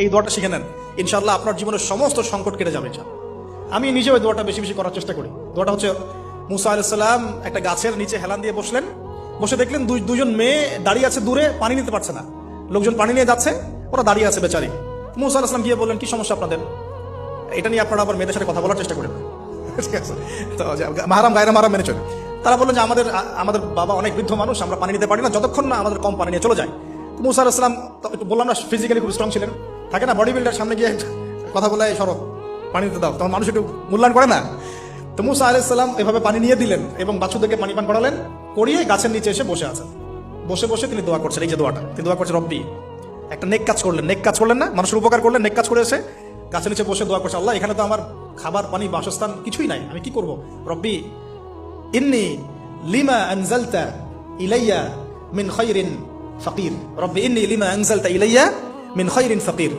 এই দোয়াটা শিখে নেন, ইনশাআল্লাহ আপনার জীবনের সমস্ত সংকট কেটে যাবে। আমি নিজে ওই দোয়াটা বেশি বেশি করার চেষ্টা করি। দোয়াটা হচ্ছে, মুসা আলাইহিস সালাম একটা গাছের নিচে হেলান দিয়ে বসলেন, বসে দেখলেন দুজন মেয়ে দাঁড়িয়ে আছে দূরে, পানি নিতে পারছে না। লোকজন পানি নিয়ে যাচ্ছে, ওরা দাঁড়িয়ে আছে বেচারি। মুসা আলাইহিস সালাম গিয়ে বললেন, কি সমস্যা আপনাদের? এটা নিয়ে আপনারা আবার মেয়েদের সাথে কথা বলার চেষ্টা করেন। ঠিক আছে, তো মাহারাম গায়রা মাহারাম মেনে চলে। তারা বললেন যে আমাদের বাবা অনেক বৃদ্ধ মানুষ, আমরা পানি নিতে পারি না যতক্ষণ না আমাদের কম পানি নিয়ে চলে যায়। মুসা আলাইহিস সালাম একটু বললাম না, ফিজিক্যালি খুব স্ট্রং ছিলেন, থাকে না বডি বিল্ডার, সামনে গিয়ে কথা বলে সরব পানি দিতে দাও, তখন মানুষ একটু মূল্যায়ন করে না। তো মুসা আলাইহিস সালাম এভাবে পানি নিয়ে দিলেন এবং বাছুরদেরকে পানি পান করালেন, করিয়ে গাছের নিচে এসে বসে আছেন। বসে বসে তিনি দোয়া করছেন, এই যে দোয়াটা তিনি দোয়া করছেন, রব্বি, একটা নেক কাজ করলেন, নেক কাজ করলেন না, মানুষের উপকার করলেন, নেক কাজ করে এসে গাছের নিচে বসে দোয়া করছে, আল্লাহ এখানে তো আমার খাবার পানি বাসস্থান কিছুই নাই, আমি কি করব? রব্বি ইন্নী লিমা আনজালতা ইলাইয়া মিন খায়রিন ফাকির, রব্বি ইন্নী লিমা আনজালতা ইলাইয়া মিন খায়রিন ফাকির।